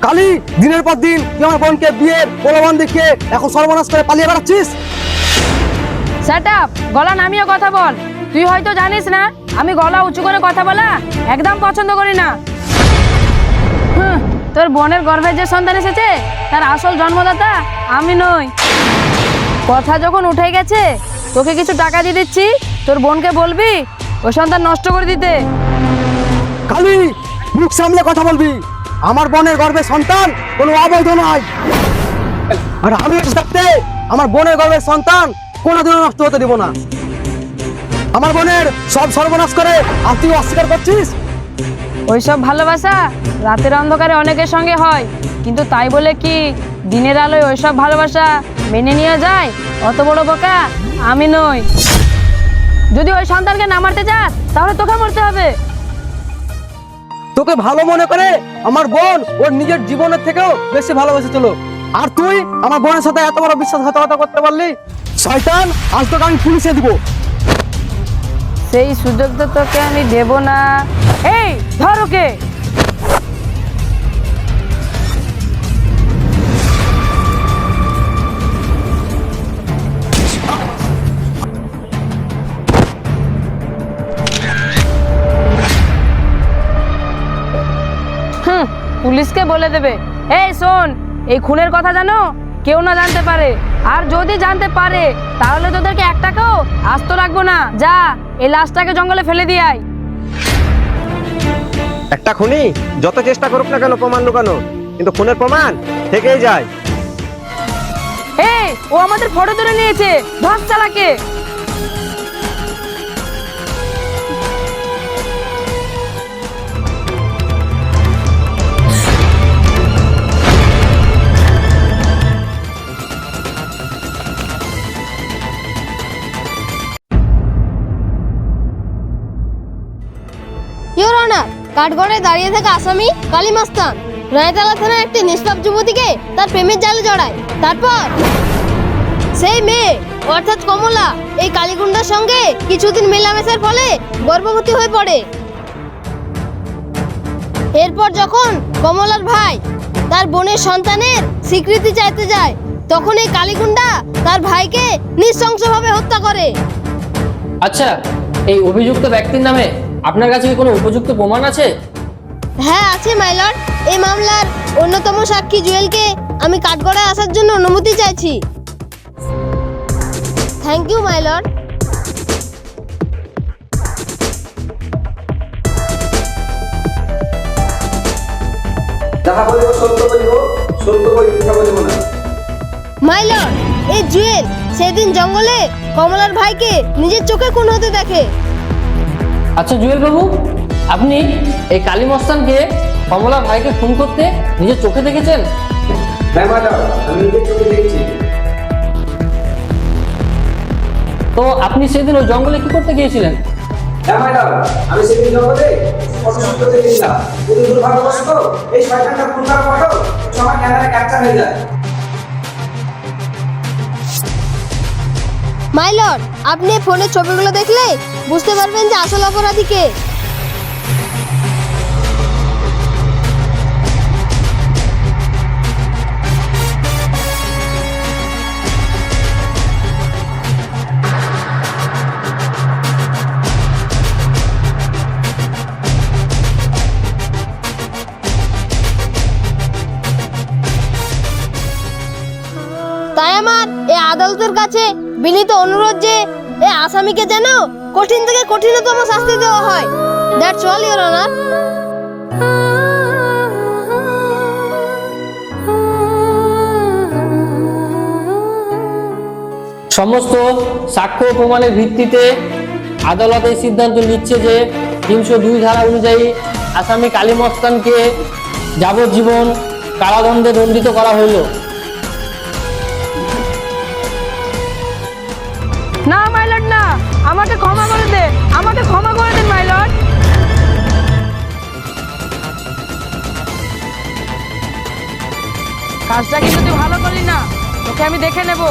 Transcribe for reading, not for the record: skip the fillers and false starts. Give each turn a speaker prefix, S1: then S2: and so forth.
S1: কালি, দিনের পর দিন তুই আমার বোনকে বিয়ের প্রলোভন দেখিয়ে এখন সর্বনাশ করে পালিয়ে বেড়াচ্ছিস।
S2: শাট আপ, গলা নামিয়ে কথা বল। তুই হয়তো জানিস না আমি গলা উঁচু করে কথা বলা একদম পছন্দ করি না। তোর বোনের গর্ভের যে সন্তান এসেছে তার আসল জন্মদাতা আমি নই। কথা যখন উঠে গেছে তোকে কিছু টাকা দিয়ে দিচ্ছি, তোর বোনকে বলবি ওই সন্তান নষ্ট করে দিতে।
S1: কালি, মুখ সামলে কথা বলবি। আমার বোনের গর্ভের সন্তান কোনো অবৈধ নয়, আর আমি থাকতে আমার বোনের গর্ভের সন্তান কোনোদিনও নষ্ট হতে দিব না। আমার বোনের সব সর্বনাশ করে আর তুই অস্বীকার করছিস।
S2: ওইসব ভালোবাসা রাতের অন্ধকারে অনেকের সঙ্গে হয়, কিন্তু তাই বলে কি দিনের আলোয় ওইসব ভালোবাসা মেনে নিয়ে যায়? অত বড় বোকা আমি নই। যদি ওই সন্তানকে না মারতে চাস তাহলে তোকে মরতে হবে।
S1: তোকে ভালো মনে করে আমার বোন ওর নিজের জীবনের থেকেও বেশি ভালোবেসেছিল, আর তুই আমার বোনের সাথে এত বড় বিশ্বাসঘাতকতা করতে পারলি? শয়তান, আজ তোকে আমি পুলিশে দিব।
S2: সেই সুযোগ তো তোকে আমি দেব না। এই ধর ওকে। পুলিশকে বলে দেবে। এই শোন, এই খুনের কথা জানো কেউ না জানতে পারে, আর যদি জানতে পারে তাহলে তোদেরকে একটাকেও আস্ত রাখবো না। যা, এই লাশটাকে জঙ্গলে ফেলে দিয়ে আয়।
S3: একটা খুনি যত চেষ্টা করুক না কেন প্রমাণ লুকানো, কিন্তু খুনের প্রমাণ থেকেই যায়।
S2: এই, ও আমাদের ফটো তুলে নিয়েছে, ধর চালাকে।
S4: ইওর অনার, কাঠগড়ায় দাঁড়িয়ে থাকা আসামি কালী মাস্তান রায়তলা থানার একটি নিষ্পাপ যুবতীকে তার প্রেমের জালে জড়ায়। তারপর সেই মেয়ে অর্থাৎ কমলা এই কালীগুন্ডার সঙ্গে কিছুদিন মেলামেশার ফলে গর্ভবতী হয়ে পড়ে। এরপর যখন কমলার ভাই তার বোনের সন্তানের স্বীকৃতি চাইতে যায়, তখন এই কালীগুন্ডা তার ভাইকে নৃশংসভাবে হত্যা করে।
S5: আচ্ছা, এই অভিযুক্ত ব্যক্তির নামে আপনার কাছে কি কোনো উপযুক্ত প্রমাণ আছে?
S4: হ্যাঁ আছে মাই লর্ড। এই মামলার অন্যতম সাক্ষী জুয়েলকে আমি কাঠগড়ায় আসার জন্য অনুমতি চাইছি। Thank you my lord.
S1: যাহা বলিব সত্য বলিব, সত্য বলি মিথ্যা বলিব না।
S4: মাই লর্ড, এই জুয়েল সেদিন জঙ্গলে কমলার ভাইকে নিজের চোখে খুন হতে দেখে।
S5: আচ্ছা জুয়েল বাবু, আপনি এই কালী মস্তানকে কমলার ভাইকে খুন করতে নিজের চোখে দেখেছেন?
S1: হ্যাঁ ম্যাডাম, আমি নিজের চোখে দেখেছি।
S5: তো আপনি সেদিন ওই জঙ্গলে কি করতে গিয়েছিলেন?
S1: হ্যাঁ ম্যাডাম, আমি সেদিন জঙ্গলে ফটো শুট করতে গেছিলাম, কিন্তু দুর্ভাগ্যবশত এই শয়তানটা খুন করার ফটো সবার ক্যামেরায় ক্যাপচার হয়ে যায়।
S4: মাই লর্ড, আপনি ফোনের ছবিগুলো দেখলে বুঝতে পারবেন যে আসল অপরাধী কে। তাই আমার এই আদালতের কাছে বিনীত অনুরোধ যে এই আসামিকে যেন কঠিন থেকে কঠিনতম শাস্তি দেওয়া হয়। That's all your honour.
S5: সমস্ত সাক্ষ্য প্রমাণের ভিত্তিতে আদালত এই সিদ্ধান্ত নিচ্ছে যে 302 ধারা অনুযায়ী আসামি কালী মস্তানকে যাবজ্জীবন কারাদণ্ডে দণ্ডিত করা হইল।
S2: না মাই লর্ড, না, আমাকে ক্ষমা করে দে, আমাকে ক্ষমা করে দেন মাই লর্ড। কাজটা কিন্তু তুই ভালো করলি না, তোকে আমি দেখে নেব।